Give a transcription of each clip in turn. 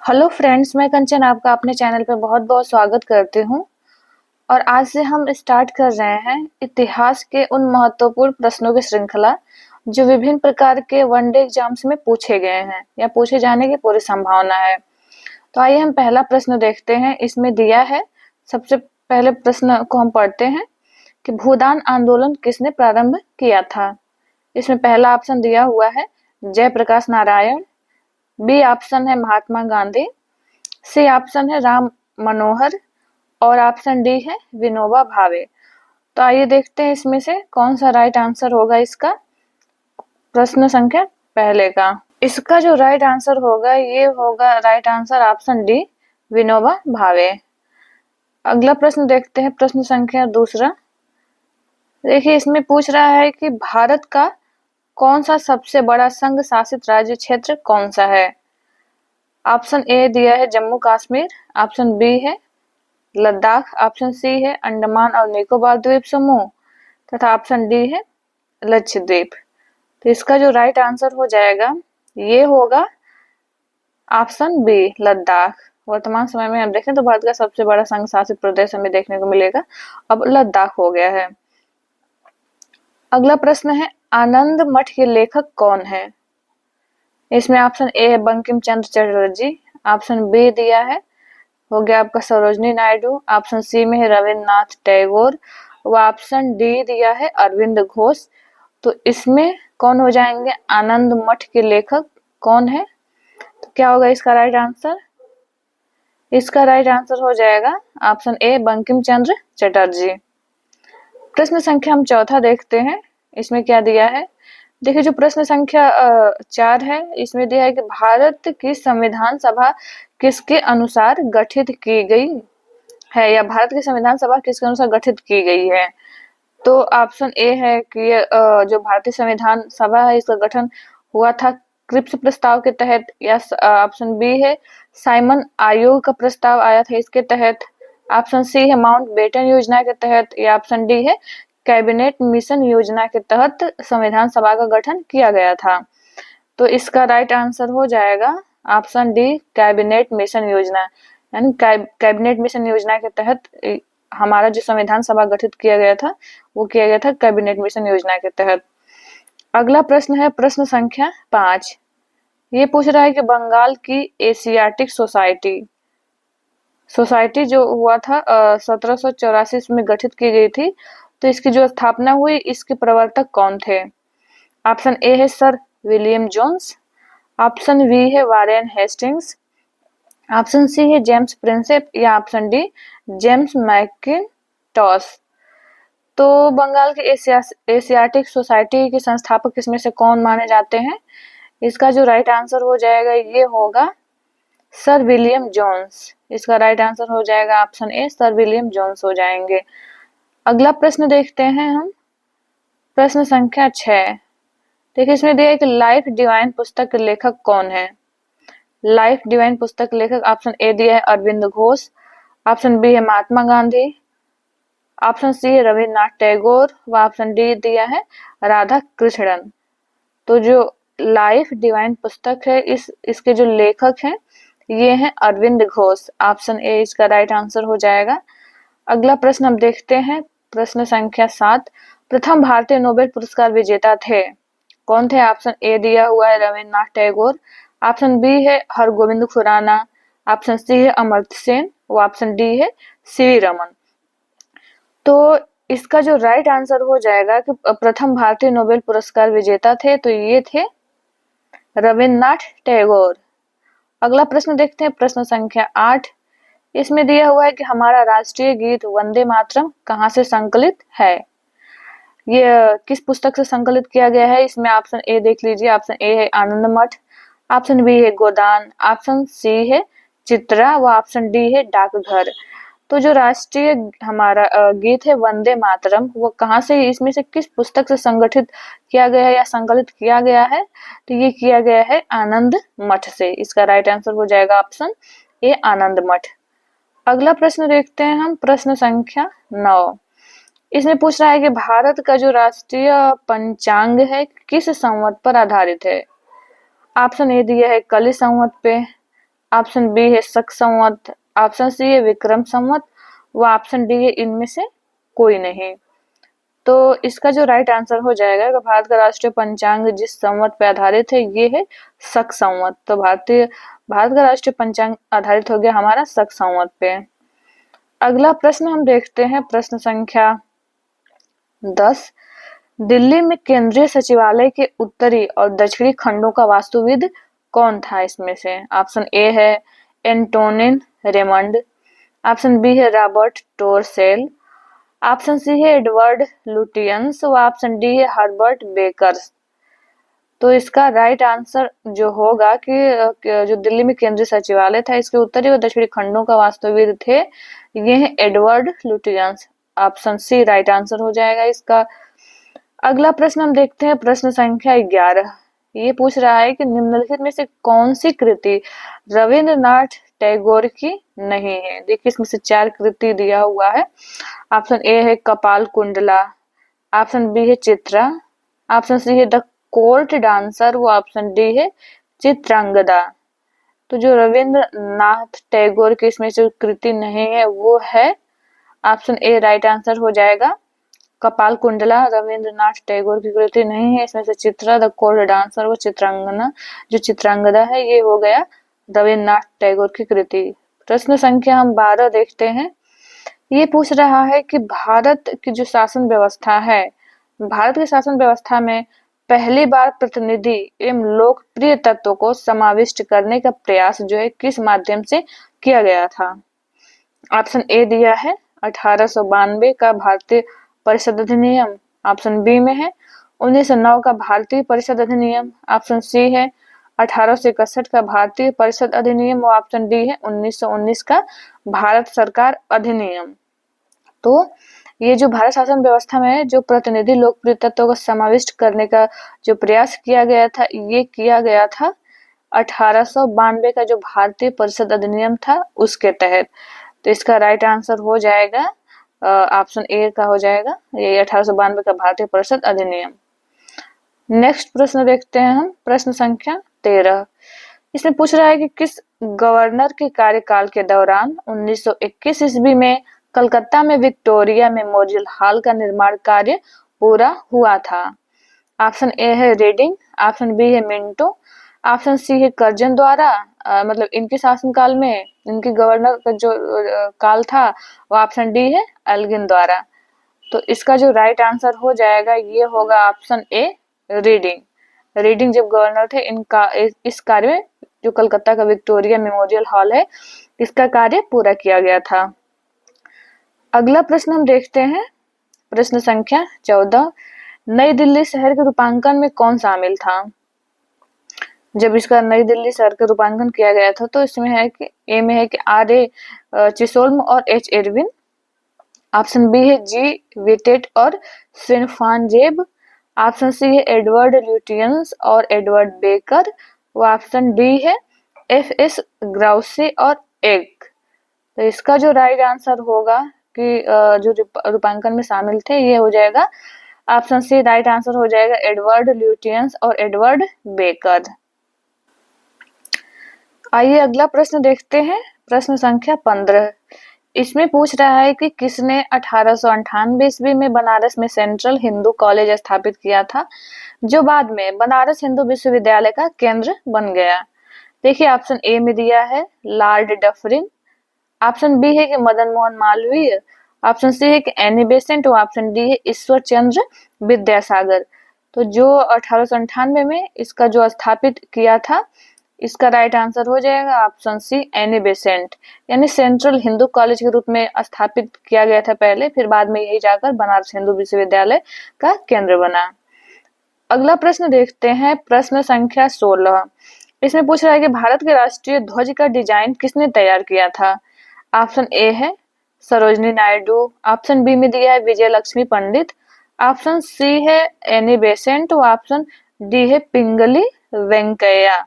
Hello friends, मैं कंचन आपका अपने चैनल पे बहुत बहुत स्वागत करती हूँ। और आज से हम स्टार्ट कर रहे हैं इतिहास के उन महत्वपूर्ण प्रश्नों की श्रृंखला जो विभिन्न प्रकार के वनडे एग्जाम्स में पूछे गए हैं या पूछे जाने की पूरी संभावना है। तो आइए हम पहला प्रश्न देखते हैं। इसमें दिया है, सबसे पहले प्रश्न को हम पढ़ते हैं कि भूदान आंदोलन किसने प्रारंभ किया था। इसमें पहला ऑप्शन दिया हुआ है जयप्रकाश नारायण, बी ऑप्शन है महात्मा गांधी, सी ऑप्शन है राम मनोहर और ऑप्शन डी है विनोबा भावे। तो आइए देखते हैं इसमें से कौन सा राइट आंसर होगा इसका, प्रश्न संख्या पहले का। इसका जो राइट आंसर होगा ये होगा right answer option D, Vinoba Bhave. अगला प्रश्न देखते हैं, प्रश्न संख्या दूसरा। देखिए इसमें पूछ रहा है कि भारत का कौन सा सबसे बड़ा संघ शासित राज्य क्षेत्र कौन सा है। ऑप्शन ए दिया है जम्मू कश्मीर, ऑप्शन बी है लद्दाख, ऑप्शन सी है अंडमान और निकोबार द्वीप समूह तथा ऑप्शन डी है लक्षद्वीप। तो इसका जो राइट आंसर हो जाएगा ये होगा ऑप्शन बी, लद्दाख। वर्तमान समय में हम देखें तो भारत का सबसे बड़ा संघ शासित प्रदेश हमें देखने को मिलेगा, अब लद्दाख हो गया है। अगला प्रश्न है आनंद मठ के लेखक कौन है। इसमें ऑप्शन ए है बंकिम चंद्र चटर्जी, ऑप्शन बी दिया है हो गया आपका सरोजनी नायडू, ऑप्शन सी में है रविन्द्रनाथ टैगोर व ऑप्शन डी दिया है अरविंद घोष। तो इसमें कौन हो जाएंगे आनंद मठ के लेखक कौन है, तो क्या होगा इसका राइट आंसर। इसका राइट आंसर हो जाएगा ऑप्शन ए बंकिम चंद्र चटर्जी। प्रश्न संख्या हम चौथा देखते हैं। इसमें क्या दिया है, देखिए जो प्रश्न संख्या 4 है इसमें दिया है कि भारत की संविधान सभा किसके अनुसार गठित की गई है या भारत की संविधान सभा किसके अनुसार गठित की गई है। तो ऑप्शन ए है कि जो भारतीय संविधान सभा है इसका गठन हुआ था क्रिप्स प्रस्ताव के तहत, या ऑप्शन बी है साइमन आयोग का प्रस्ताव आया था इसके तहत, ऑप्शन सी है माउंटबेटन योजना के तहत, या ऑप्शन डी है कैबिनेट मिशन योजना के तहत संविधान सभा का गठन किया गया था। तो इसका राइट आंसर हो जाएगा ऑप्शन डी, कैबिनेट मिशन योजना। यानी कैबिनेट मिशन योजना के तहत हमारा जो संविधान सभा गठित किया गया था वो किया गया था कैबिनेट मिशन योजना के तहत। अगला प्रश्न है प्रश्न संख्या 5। ये पूछ रहा है कि बंगाल की एशियाटिक सोसाइटी जो हुआ था 1784 में गठित की गई थी, तो इसकी जो स्थापना हुई इसके प्रवर्तक कौन थे। ऑप्शन ए है sir William Jones, option B है वारेन हेस्टिंग्स, ऑप्शन सी है जेम्स प्रिंसेप, या ऑप्शन डी जेम्स मैकिन्टॉश। तो बंगाल की एशियाटिक सोसाइटी के संस्थापक इसमें से कौन माने जाते हैं, इसका जो राइट आंसर हो जाएगा ये होगा सर विलियम जोन्स। इसका राइट आंसर हो जाएगा option A, sir William Jones हो जाएंगे। अगला प्रश्न देखते हैं हम, प्रश्न संख्या 6। देखिए इसमें दिया है कि लाइफ डिवाइन पुस्तक के लेखक कौन है। लाइफ डिवाइन पुस्तक के लेखक ऑप्शन ए दिया है अरविंद घोष, ऑप्शन बी है महात्मा गांधी, ऑप्शन सी है रविन्द्रनाथ टैगोर व ऑप्शन डी दिया है राधा कृष्णन। तो जो लाइफ डिवाइन पुस्तक है इसके जो लेखक हैं ये हैं अरविंद घोष, ऑप्शन ए इसका राइट आंसर हो जाएगा। अगला प्रश्न हम देखते हैं, प्रश्न संख्या 7। प्रथम भारतीय नोबेल पुरस्कार विजेता थे कौन थे। ऑप्शन ए दिया हुआ है रविन्द्रनाथ टैगोर, ऑप्शन बी है हरगोविंद खुराना, ऑप्शन सी है अमर्त्य सेन व ऑप्शन डी है सीवी रमन। तो इसका जो राइट आंसर हो जाएगा कि प्रथम भारतीय नोबेल पुरस्कार विजेता थे तो ये थे रविन्द्रनाथ टैगोर। अगला प्रश्न देखते हैं, प्रश्न संख्या 8। इसमें दिया हुआ है कि हमारा राष्ट्रीय गीत वंदे मातरम कहाँ से संकलित है। ये किस पुस्तक से संकलित किया गया है। इसमें ऑप्शन ए देख लीजिए, ऑप्शन ए है आनंद मठ, ऑप्शन बी है गोदान, ऑप्शन सी है चित्रा व ऑप्शन डी है डाकघर। तो जो राष्ट्रीय हमारा गीत है वंदे मातरम वो कहाँ से, इसमें से किस पुस्तक से संगठित किया गया है या संकलित किया गया है, तो ये किया गया है आनंद मठ से। इसका राइट आंसर हो जाएगा ऑप्शन ए, आनंद मठ। अगला प्रश्न देखते हैं हम, प्रश्न संख्या 9। इसमें पूछ रहा है कि भारत का जो राष्ट्रीय पंचांग है किस संवत पर आधारित है। ऑप्शन ए दिया है कली संवत पे, ऑप्शन बी है शक संवत, ऑप्शन सी है विक्रम संवत, व ऑप्शन डी है इनमें से कोई नहीं। तो इसका जो राइट आंसर हो जाएगा कि भारत का राष्ट्रीय पंचांग जिस संवत पे आधारित है ये है शक संवत। तो भारत का राष्ट्रीय पंचांग आधारित हो गया हमारा शक संवत पे। अगला प्रश्न हम देखते हैं, प्रश्न संख्या 10। दिल्ली में केंद्रीय सचिवालय के उत्तरी और दक्षिणी खंडों का वास्तुविद कौन था इसमें से? ऑप्शन ए है एंटोनिन रेमंड, ऑप्शन बी है रॉबर्ट टोरसेल, ऑप्शन सी है एडवर्ड लुटियंस व ऑप्शन डी है हर्बर्ट बेकर्स। तो इसका राइट आंसर जो होगा कि जो दिल्ली में केंद्रीय सचिवालय था इसके उत्तरी और दक्षिणी खंडों का वास्तुविद थे ये है Edward Lutyens. Option C right answer हो जाएगा इसका। अगला प्रश्न हम देखते हैं, प्रश्न संख्या 11। ये पूछ रहा है कि निम्नलिखित में से कौन सी कृति रविंद्रनाथ टैगोर की नहीं है? देखिए इसमें से 4 कृति दिया हुआ है। ऑप्शन ए है कपाल कुंडला, ऑप्शन बी है चित्रा, ऑप्शन सी है द कोर्ट डांसर व ऑप्शन डी है चित्रांगदा। तो जो रविंद्रनाथ टैगोर की इसमें जो कृति नहीं है वो है ऑप्शन ए राइट आंसर हो जाएगा कपाल कुंडला। रविंद्रनाथ टैगोर की कृति नहीं है इसमें से चित्रा, द कोर्ट डांसर व चित्रांगना, जो चित्रांगदा है ये हो गया रविंद्रनाथ टैगोर की कृति। प्रश्न संख्या हम 12 देखते हैं। ये पूछ रहा है कि भारत की जो शासन व्यवस्था है, भारत की शासन व्यवस्था में पहली बार प्रतिनिधि एवं लोकप्रिय तत्वों को समाविष्ट करने का प्रयास जो है किस माध्यम से किया गया था? ऑप्शन ए दिया है 1892 का भारतीय परिषद अधिनियम, ऑप्शन बी में है 1909 का भारतीय परिषद अधिनियम, ऑप्शन सी है 1861 का भारतीय परिषद अधिनियम और ऑप्शन डी है 1919 का भारत सरकार अधिनियम। तो ये जो भारत शासन व्यवस्था में जो प्रतिनिधि लोकप्रिय तत्वों को समाविष्ट करने का जो प्रयास किया गया था ये किया गया था 1892 का जो भारतीय परिषद अधिनियम था उसके तहत। तो इसका राइट आंसर हो जाएगा ऑप्शन ए का हो जाएगा ये 1892 का भारतीय परिषद अधिनियम। नेक्स्ट प्रश्न देखते हैं हम, प्रश्न संख्या 13। इसमें पूछ रहा है कि किस गवर्नर के कार्यकाल के दौरान 1921 ईस्वी में कलकत्ता में विक्टोरिया मेमोरियल हॉल का निर्माण कार्य पूरा हुआ था? ऑप्शन ए है रीडिंग, ऑप्शन बी है मिंटो, ऑप्शन सी है कर्जन द्वारा, मतलब इनके शासनकाल में इनके गवर्नर का जो काल था वो ऑप्शन डी है एल्गिन द्वारा। तो इसका जो राइट आंसर हो जाएगा ये होगा ऑप्शन ए रीडिंग। रीडिंग जब गवर्नर थे इनका इस कार्य में जो कलकत्ता का विक्टोरिया मेमोरियल हॉल है इसका कार्य पूरा किया गया था। अगला प्रश्न हम देखते हैं, प्रश्न संख्या 14। नई दिल्ली शहर के रूपांकन में कौन शामिल था? जब इसका नई दिल्ली शहर का रूपांकन किया गया था तो इसमें है कि ए में है कि आर ए चिसोल्म और एच एरविन, ऑप्शन बी है जी विटेट और स्विनफानजेब, ऑप्शन सी है एडवर्ड ल्यूटियंस और एडवर्ड बेकर, व ऑप्शन डी है एफ एस ग्राउसी और एग। तो इसका जो राइट आंसर होगा कि जो रूपांकन में शामिल थे ये हो जाएगा ऑप्शन सी राइट आंसर हो जाएगा एडवर्ड ल्यूटियंस और एडवर्ड बेकर। आइए अगला प्रश्न देखते हैं, प्रश्न संख्या 15। इसमें पूछ रहा है कि किसने 1898 ईस्वी में बनारस में सेंट्रल हिंदू कॉलेज स्थापित किया था जो बाद में बनारस हिंदू विश्वविद्यालय का केंद्र बन गया? देखिए ऑप्शन ए में दिया है लॉर्ड डफरिन, ऑप्शन बी है कि मदन मोहन मालवीय, ऑप्शन सी है कि एनी बेसेंट और ऑप्शन डी है ईश्वर चंद्र विद्यासागर। तो जो 1898 में इसका जो स्थापित किया था इसका राइट आंसर हो जाएगा ऑप्शन सी एनी बेसेंट, यानी सेंट्रल हिंदू कॉलेज के रूप में स्थापित किया गया था पहले, फिर बाद में यही जाकर बनारस हिंदू विश्वविद्यालय का केंद्र बना। अगला प्रश्न देखते हैं, प्रश्न संख्या 16। इसमें पूछ रहा है कि भारत के राष्ट्रीय ध्वज का डिजाइन किसने तैयार किया था? ऑप्शन ए है सरोजनी नायडू, ऑप्शन बी में दिया है विजय लक्ष्मी पंडित, ऑप्शन सी है एनी बेसेंट और ऑप्शन डी है पिंगली वेंकैया।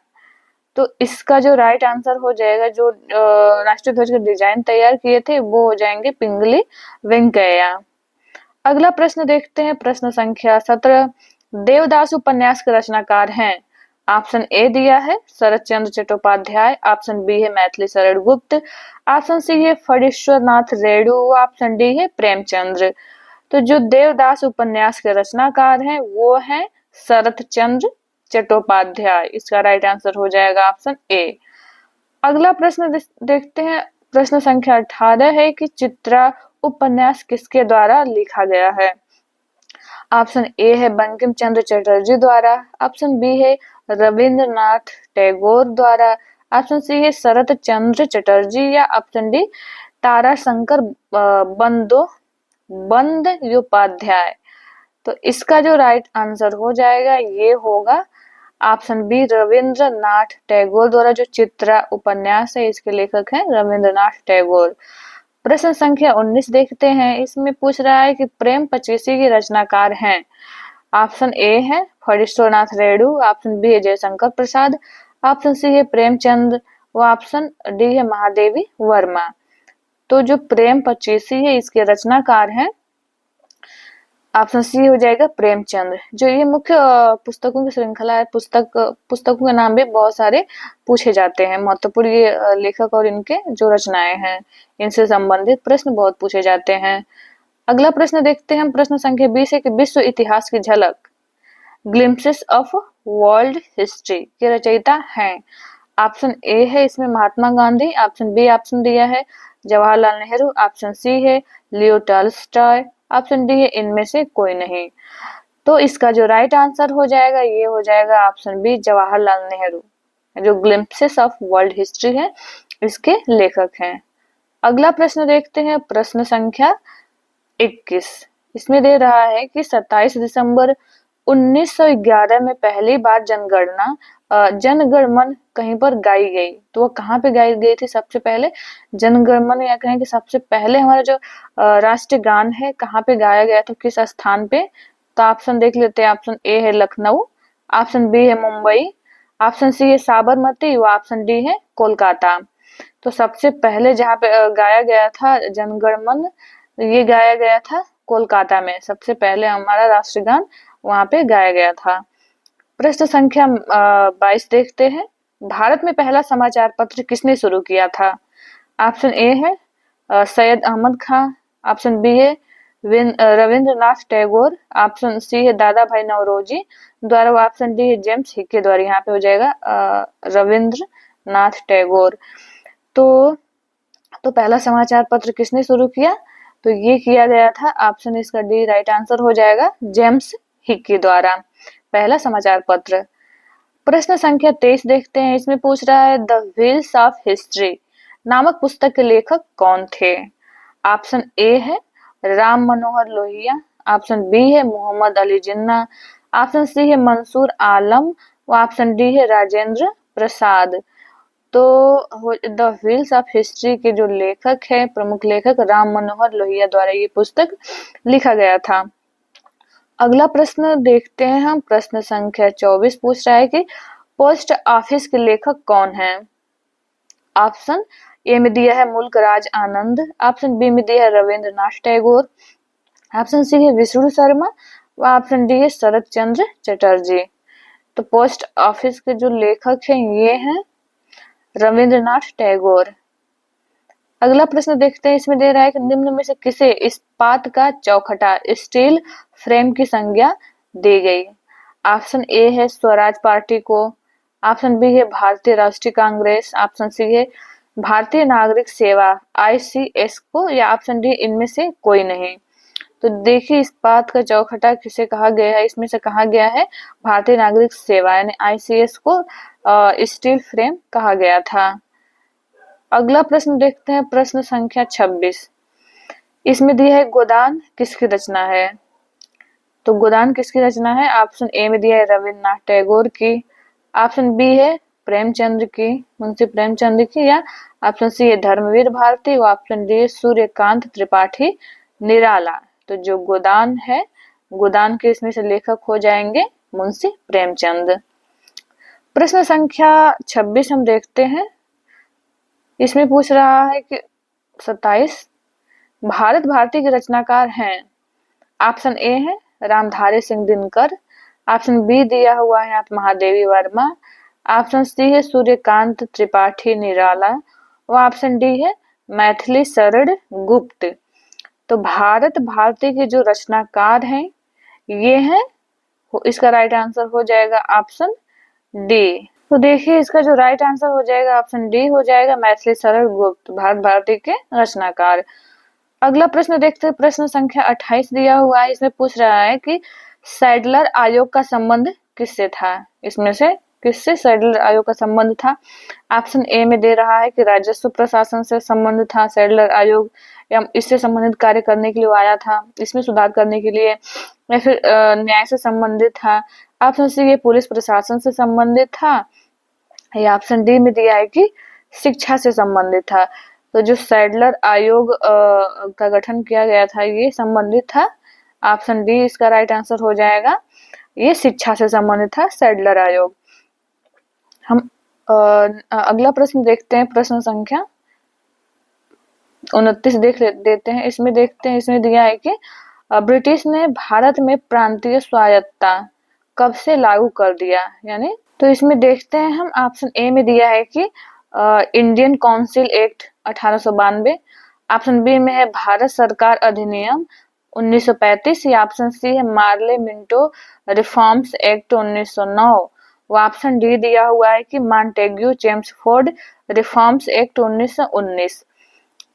तो इसका जो राइट आंसर हो जाएगा जो राष्ट्रीय ध्वज का डिजाइन तैयार किए थे वो हो जाएंगे पिंगली वेंकैया। अगला प्रश्न देखते हैं, प्रश्न संख्या 17। देवदास उपन्यास के रचनाकार हैं ऑप्शन ए दिया है शरत चंद्र चट्टोपाध्याय, ऑप्शन बी है मैथिली शरण गुप्त, ऑप्शन सी है फणीश्वर नाथ रेणु, ऑप्शन डी है प्रेमचंद्र। तो जो देवदास उपन्यास के रचनाकार हैं वो हैं शरत चंद्र चट्टोपाध्याय। इसका राइट आंसर हो जाएगा ऑप्शन ए। अगला प्रश्न देखते हैं। प्रश्न संख्या 18 है कि चित्रा उपन्यास किसके द्वारा लिखा गया है। ऑप्शन ए है बंकिम चंद्र चटर्जी द्वारा, ऑप्शन बी है रविंद्रनाथ टैगोर द्वारा, ऑप्शन सी है शरत चंद्र चटर्जी या ऑप्शन डी ताराशंकर बंदोपाध्याय। तो इसका जो राइट आंसर हो जाएगा ये होगा ऑप्शन बी रविंद्रनाथ टैगोर द्वारा। जो चित्रा उपन्यास है इसके लेखक हैं रविंद्रनाथ टैगोर। प्रश्न संख्या 19 देखते हैं। इसमें पूछ रहा है कि प्रेम पचीसी के रचनाकार हैं। ऑप्शन ए है फणीश्वरनाथ रेणु, ऑप्शन बी है जयशंकर प्रसाद, ऑप्शन सी है प्रेमचंद व ऑप्शन डी है महादेवी वर्मा। तो जो प्रेम पचीसी है इसके रचनाकार हैं ऑप्शन सी हो जाएगा प्रेमचंद। जो ये मुख्य पुस्तकों की श्रृंखला है, पुस्तकों के नाम भी बहुत सारे पूछे जाते हैं। महत्वपूर्ण ये लेखक और इनके जो रचनाएं हैं इनसे संबंधित प्रश्न बहुत पूछे जाते हैं। अगला प्रश्न देखते हैं। प्रश्न संख्या 20 है कि विश्व इतिहास की झलक ग्लिम्पसेस ऑफ वर्ल्ड हिस्ट्री के रचयिता हैं। ऑप्शन ए है इसमें Mahatma Gandhi, option B option दिया है जवाहरलाल नेहरू, ऑप्शन सी है लियो टॉल्स्टॉय, ऑप्शन डी है इनमें से कोई नहीं। तो इसका जो राइट आंसर हो जाएगा ये हो जाएगा ऑप्शन बी जवाहरलाल नेहरू, जो ग्लिम्पसेस ऑफ वर्ल्ड हिस्ट्री है इसके लेखक हैं। अगला प्रश्न देखते हैं। प्रश्न संख्या 21 इसमें दे रहा है कि 27 दिसंबर 1911 में पहली बार जनगण मन कहीं पर गाई गई। तो वो कहाँ पे गाई गई थी सबसे पहले? जनगण मन या कहें कि सबसे पहले हमारा जो राष्ट्रीय गान है कहाँ पे गाया गया था, किस स्थान पे? तो ऑप्शन देख लेते हैं। ऑप्शन ए है लखनऊ, ऑप्शन बी है मुंबई, ऑप्शन सी है साबरमती व ऑप्शन डी है कोलकाता। तो सबसे पहले जहाँ पे गाया गया था जनगण मन, ये गाया गया था कोलकाता में। सबसे पहले हमारा राष्ट्रगान वहां पे गाया गया था। प्रश्न संख्या 22 देखते हैं। भारत में पहला समाचार पत्र किसने शुरू किया था? ऑप्शन ए है सैयद अहमद खान, ऑप्शन बी है रविंद्रनाथ टैगोर, ऑप्शन सी है दादा भाई नौरोजी द्वारा, ऑप्शन डी है जेम्स हिक्के द्वारा। यहाँ पे हो जाएगा रविंद्रनाथ टैगोर। तो पहला समाचार पत्र किसने शुरू किया? तो ये किया गया था, ऑप्शन इसका डी राइट आंसर हो जाएगा, जेम्स हिक्की द्वारा पहला समाचार पत्र। प्रश्न संख्या 23 देखते हैं। इसमें पूछ रहा है द व्हील्स ऑफ हिस्ट्री नामक पुस्तक के लेखक कौन थे? ऑप्शन ए है राम मनोहर लोहिया, ऑप्शन बी है मोहम्मद अली जिन्ना, ऑप्शन सी है मंसूर आलम व ऑप्शन डी है राजेंद्र प्रसाद। तो द व्हील्स ऑफ हिस्ट्री के जो लेखक है, प्रमुख लेखक राम मनोहर लोहिया द्वारा ये पुस्तक लिखा गया था। अगला प्रश्न देखते हैं हम। प्रश्न संख्या 24 पूछ रहा है कि पोस्ट ऑफिस के लेखक कौन हैं? ऑप्शन ए में दिया है मुल्क राज आनंद, ऑप्शन बी में दिया है रविंद्रनाथ टैगोर, ऑप्शन सी है विष्णु शर्मा व ऑप्शन डी है शरत चंद्र चटर्जी। तो पोस्ट ऑफिस के जो लेखक हैं ये हैं रविंद्रनाथ टैगोर। अगला प्रश्न देखते हैं। इसमें दे रहा है कि निम्न में से किसे इस्पात का चौखटा स्टील फ्रेम की संज्ञा दी गई? ऑप्शन ए है स्वराज पार्टी को, ऑप्शन बी है भारतीय राष्ट्रीय कांग्रेस, ऑप्शन सी है भारतीय नागरिक सेवा ICS को या ऑप्शन डी इनमें से कोई नहीं। तो देखिए इस्पात का चौखटा किसे कहा गया है? इसमें से कहा गया है भारतीय नागरिक सेवा यानी ICS को स्टील फ्रेम कहा गया था। अगला प्रश्न देखते हैं। प्रश्न संख्या 26 इसमें दिया है गोदान किसकी रचना है? तो गोदान किसकी रचना है? ऑप्शन ए में दिया है रविंद्रनाथ टैगोर की, ऑप्शन बी है प्रेमचंद्र की, मुंशी प्रेमचंद की, या ऑप्शन सी है धर्मवीर भारती व ऑप्शन डी है सूर्यकांत त्रिपाठी निराला। तो जो गोदान है, गोदान के इसमें से लेखक हो जाएंगे मुंशी प्रेमचंद। प्रश्न संख्या 26 हम देखते हैं। इसमें पूछ रहा है कि 27 भारत भारती के रचनाकार हैं। ऑप्शन ए है रामधारी सिंह दिनकर, ऑप्शन बी दिया हुआ है आप महादेवी वर्मा। ऑप्शन सी है सूर्यकांत त्रिपाठी निराला। और ऑप्शन डी है मैथिली शरण गुप्त। तो भारत भारती के जो रचनाकार हैं ये हैं, इसका राइट आंसर हो जाएगा ऑप्शन डी। तो देखिए इसका जो राइट आंसर हो जाएगा ऑप्शन डी हो जाएगा, मैथिली शरण गुप्त भारत भारती के रचनाकार। अगला प्रश्न देखते हैं, प्रश्न संख्या 28 दिया हुआ है। इसमें पूछ रहा है कि सैडलर आयोग का संबंध किससे था। इसमें से किससे सैडलर आयोग का संबंध था। ऑप्शन ए में दे रहा है कि राजस्व प्रशासन से संबंध था सैडलर आयोग, या इससे संबंधित कार्य करने के लिए वो आया था, इसमें सुधार करने के लिए, या फिर न्याय से संबंधित था। ऑप्शन सी ये पुलिस प्रशासन से संबंधित था, या ऑप्शन डी में दिया है कि शिक्षा से संबंधित था। तो जो सैडलर आयोग का गठन किया गया था ये संबंधित था, ऑप्शन डी इसका राइट आंसर हो जाएगा, ये शिक्षा से संबंधित था सैडलर आयोग। हम अगला प्रश्न देखते हैं, प्रश्न संख्या 29 देख देते हैं। इसमें देखते हैं, इसमें दिया है कि ब्रिटिश ने भारत में प्रांतीय स्वायत्तता कब से लागू कर दिया, यानी तो इसमें देखते हैं हम, ऑप्शन ए में दिया है कि Indian Council Act 1892। Option B में है भारत सरकार अधिनियम 1935, या ऑप्शन सी है मार्ले मिंटो रिफॉर्म्स एक्ट 1909। वो ऑप्शन डी दिया हुआ है कि मॉन्टेग्यू चेम्सफोर्ड रिफॉर्म्स एक्ट 1919।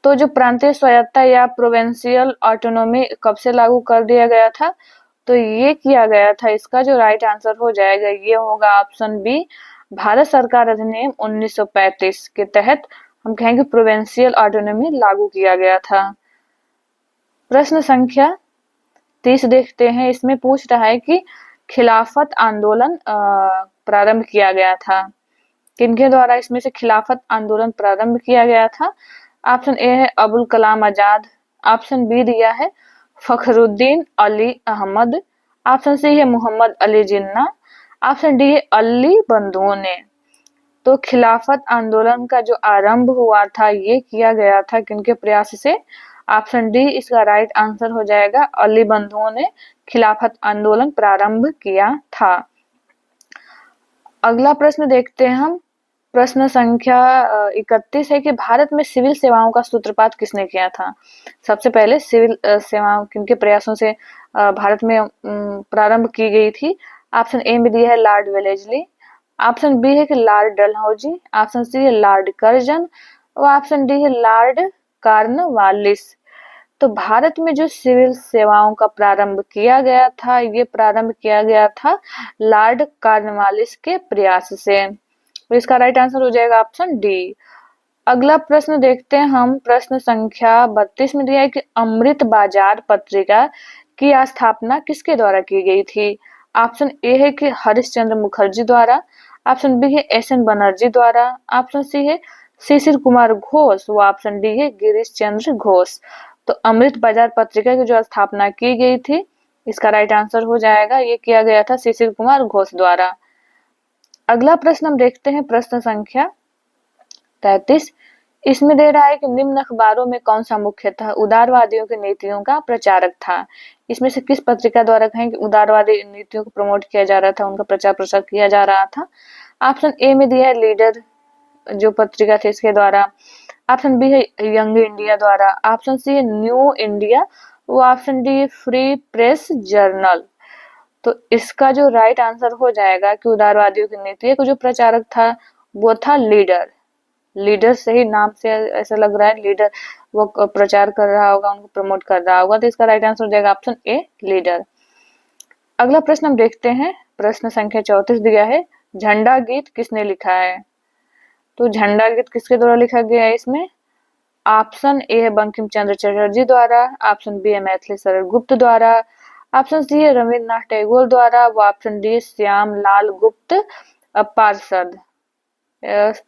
तो जो प्रांतीय स्वायत्तता या प्रोविंशियल ऑटोनॉमी कब से लागू कर दिया गया था, तो ये किया गया था, इसका जो राइट आंसर हो जाएगा ये होगा ऑप्शन बी, भारत सरकार अधिनियम 1935 के तहत हम कहेंगे प्रोविंशियल ऑटोनॉमी लागू किया गया था। प्रश्न संख्या 30 देखते हैं। इसमें पूछ रहा है कि खिलाफत आंदोलन प्रारंभ किया गया था, किनके द्वारा इसमें से खिलाफत आंदोलन प्रारंभ किया गया था। ऑप्शन ए है अबुल कलाम आजाद। ऑप्शन बी दिया है फखरुद्दीन अली अहमद। ऑप्शन सी है मोहम्मद अली जिन्ना। ऑप्शन डी है अली बंधुओं ने। तो खिलाफत आंदोलन का जो आरंभ हुआ था ये किया गया था किनके प्रयास से, ऑप्शन डी इसका राइट आंसर हो जाएगा, अली बंधुओं ने खिलाफत आंदोलन प्रारंभ किया था। अगला प्रश्न देखते हैं हम, प्रश्न संख्या 31 है कि भारत में सिविल सेवाओं का सूत्रपात किसने किया था। सबसे पहले सिविल सेवाओं किनके प्रयासों से भारत में प्रारंभ की गई थी। ऑप्शन ए में दिया है लॉर्ड वेलेस्ली। ऑप्शन बी है कि लॉर्ड डलहौजी। ऑप्शन सी है लॉर्ड कर्जन। और ऑप्शन डी है लॉर्ड कॉर्नवालिस। तो भारत में जो सिविल सेवाओं का प्रारंभ किया गया था ये प्रारंभ किया गया था लॉर्ड कॉर्नवालिस के प्रयास से। तो इसका राइट आंसर हो जाएगा ऑप्शन डी। अगला प्रश्न देखते हैं हम, प्रश्न संख्या 32 में दिया है कि अमृत बाजार पत्रिका की स्थापना किसके द्वारा की गई थी। ऑप्शन ए है कि हरिश्चंद्र मुखर्जी द्वारा। ऑप्शन बी है एस.एन. बनर्जी द्वारा। ऑप्शन सी है शिशिर कुमार घोष। व ऑप्शन डी है गिरीश चंद्र घोष। तो अमृत बाजार पत्रिका की जो स्थापना की गई थी इसका राइट आंसर हो जाएगा, ये किया गया था शिशिर कुमार घोष द्वारा। अगला प्रश्न हम देखते हैं, प्रश्न संख्या 33। इसमें दे रहा है कि निम्न अखबारों में कौन सा मुख्यतः उदारवादियों की नीतियों का प्रचारक था। इसमें से किस पत्रिका द्वारा कहें कि उदारवादी नीतियों को प्रमोट किया जा रहा था, उनका प्रचार प्रसार किया जा रहा था। ऑप्शन ए में दिया है लीडर जो पत्रिका थी इसके द्वारा। ऑप्शन बी है यंग इंडिया द्वारा। ऑप्शन सी है न्यू इंडिया। वो ऑप्शन डी है फ्री प्रेस जर्नल। तो इसका जो राइट आंसर हो जाएगा कि उदारवादियों की नीति का जो प्रचारक था वो था लीडर। लीडर से ही नाम से ऐसा लग रहा है लीडर वो प्रचार कर रहा होगा, उनको प्रमोट कर रहा होगा। तो इसका राइट आंसर हो जाएगा ऑप्शन ए लीडर। अगला प्रश्न हम देखते हैं, प्रश्न संख्या 34 दिया है झंडा गीत किसने लिखा है। तो झंडा गीत किसके द्वारा लिखा गया है इसमें। ऑप्शन ए है बंकिम चंद्र चटर्जी द्वारा। ऑप्शन बी है मैथिली शरण गुप्त द्वारा। ऑप्शन सी है रविन्द्रनाथ टैगोर द्वारा। व ऑप्शन डी श्याम लाल गुप्त पार्षद,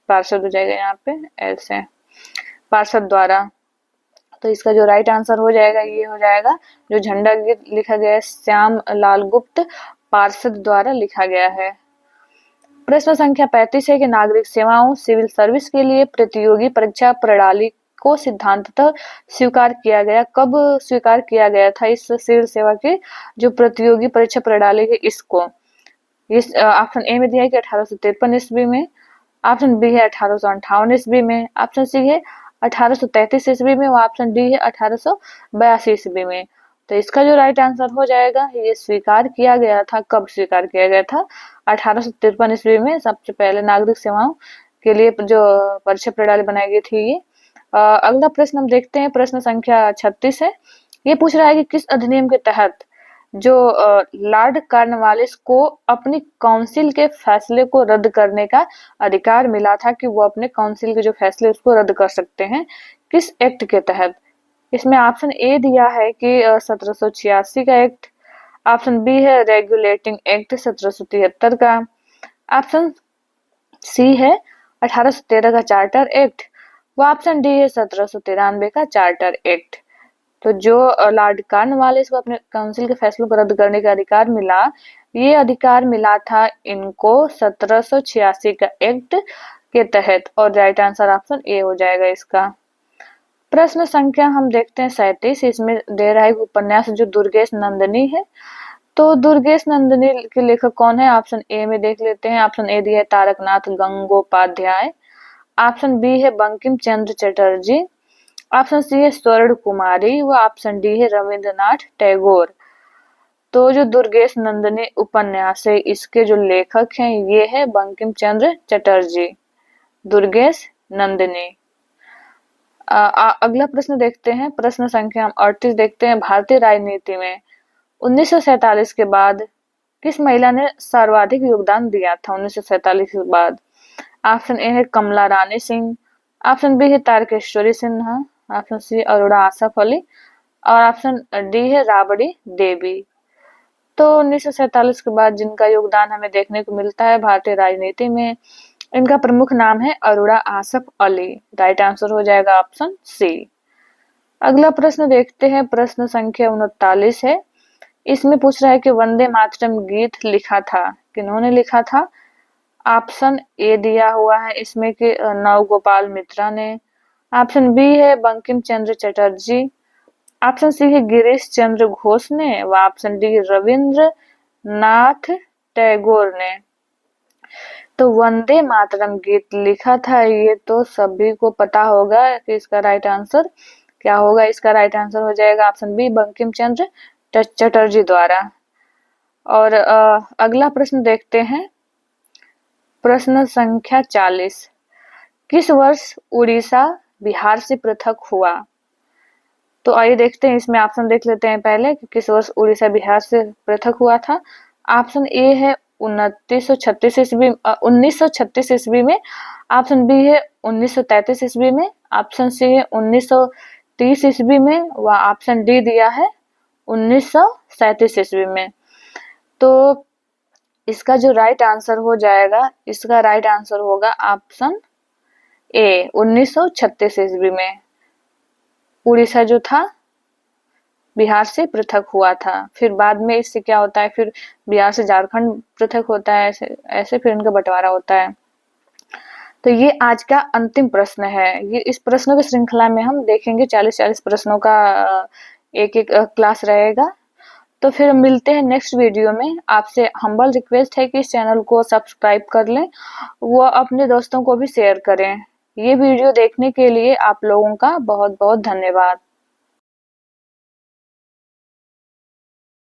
पार्षद हो जाएगा यहाँ पे ऐसे, पार्षद द्वारा। तो इसका जो राइट आंसर हो जाएगा ये हो जाएगा, जो झंडा गीत लिखा गया है श्याम लाल गुप्त पार्षद द्वारा लिखा गया है। प्रश्न संख्या 35 है कि नागरिक सेवाओं सिविल सर्विस के लिए प्रतियोगी परीक्षा प्रणाली को सिद्धांततः स्वीकार किया गया, कब स्वीकार किया गया था इस सिविल सेवा की जो प्रतियोगी परीक्षा प्रणाली है इसको। ऑप्शन ए में दिया है कि 1853 ईस्वी में, ऑप्शन बी है 1858 ईस्वी में, ऑप्शन सी है 1833 ईस्वी में, और ऑप्शन डी है 1882 ईस्वी में। तो इसका जो राइट आंसर हो जाएगा, ये स्वीकार किया गया था। कब स्वीकार किया गया था? 1853 ईस्वी में सबसे पहले नागरिक सेवाओं के लिए जो परीक्षा प्रणाली बनाई गई थी ये। अगला प्रश्न हम देखते हैं, प्रश्न संख्या 36 है। ये पूछ रहा है कि किस अधिनियम के तहत जो लॉर्ड कॉर्नवालिस को अपनी काउंसिल के फैसले को रद्द करने का अधिकार मिला था, कि वो अपने काउंसिल के जो फैसले उसको रद्द कर सकते हैं, किस एक्ट के तहत? इसमें ऑप्शन ए दिया है कि 1786 का एक्ट, ऑप्शन बी है रेगुलेटिंग एक्ट 1773 का, ऑप्शन सी है 1813 का चार्टर एक्ट, वो ऑप्शन डी है 1793 का चार्टर एक्ट। तो जो लॉर्ड कॉर्नवालिस को अपने काउंसिल के फैसलों को रद्द करने का अधिकार मिला, ये अधिकार मिला था इनको 1786 का एक्ट के तहत, और राइट आंसर ऑप्शन ए हो जाएगा इसका। प्रश्न संख्या हम देखते हैं 37। इसमें दे रहा है उपन्यास जो दुर्गेश नंदिनी है। तो दुर्गेश नंदिनी के लेखक कौन है? ऑप्शन ए में देख लेते हैं। ऑप्शन ए दिया है तारकनाथ गंगोपाध्याय, ऑप्शन बी है बंकिम चंद्र चटर्जी, ऑप्शन सी है स्वर्ण कुमारी, व ऑप्शन डी है रविंद्रनाथ टैगोर। तो जो दुर्गेश नंदिनी उपन्यास है, इसके जो लेखक हैं ये है बंकिम चंद्र चटर्जी। दुर्गेश नंदिनी। अगला प्रश्न देखते हैं, प्रश्न संख्या 38 देखते हैं। भारतीय राजनीति में 1947 के बाद किस महिला ने सर्वाधिक योगदान दिया था? 1947 के बाद ऑप्शन ए है कमला रानी सिंह, ऑप्शन बी है तारकेश्वरी सिन्हा, ऑप्शन सी अरोड़ा आसफ अली, और ऑप्शन डी है राबड़ी देवी। तो 1947 के बाद जिनका योगदान हमें देखने को मिलता है भारतीय राजनीति में, इनका प्रमुख नाम है अरोड़ा आसफ अली। राइट आंसर हो जाएगा ऑप्शन सी। अगला प्रश्न देखते हैं, प्रश्न संख्या 39 है। इसमें पूछ रहा है कि वंदे मातरम गीत लिखा था, किन्होंने लिखा था? ऑप्शन ए दिया हुआ है इसमें कि नव गोपाल मित्रा ने, ऑप्शन बी है बंकिम चंद्र चटर्जी, ऑप्शन सी है गिरीश चंद्र घोष ने, व ऑप्शन डी रविंद्र नाथ टैगोर ने। तो वंदे मातरम गीत लिखा था, ये तो सभी को पता होगा कि इसका राइट आंसर क्या होगा। इसका राइट आंसर हो जाएगा ऑप्शन बी बंकिम चंद्र चटर्जी द्वारा। और अगला प्रश्न देखते हैं, प्रश्न संख्या 40। किस वर्ष उड़ीसा बिहार से पृथक हुआ? तो आइए देखते हैं, इसमें ऑप्शन देख लेते हैं पहले कि किस वर्ष उड़ीसा बिहार से पृथक हुआ था। ऑप्शन ए है 1936 ईस्वी में, ऑप्शन बी है 1933 ईस्वी में, ऑप्शन सी है 1930 ईस्वी में, व ऑप्शन डी दिया है 1937 ईस्वी में। तो इसका जो राइट आंसर हो जाएगा, इसका राइट आंसर होगा ऑप्शन ए 1936 ईस्वी में उड़ीसा जो था बिहार से पृथक हुआ था। फिर बाद में इससे क्या होता है, फिर बिहार से झारखंड पृथक होता है, ऐसे फिर इनका बंटवारा होता है। तो ये आज का अंतिम प्रश्न है। ये इस प्रश्नों की श्रृंखला में हम देखेंगे 40 प्रश्नों का एक एक क्लास रहेगा। तो फिर मिलते हैं नेक्स्ट वीडियो में। आपसे हम्बल रिक्वेस्ट है कि इस चैनल को सब्सक्राइब कर लें, वो अपने दोस्तों को भी शेयर करें। ये वीडियो देखने के लिए आप लोगों का बहुत बहुत धन्यवाद।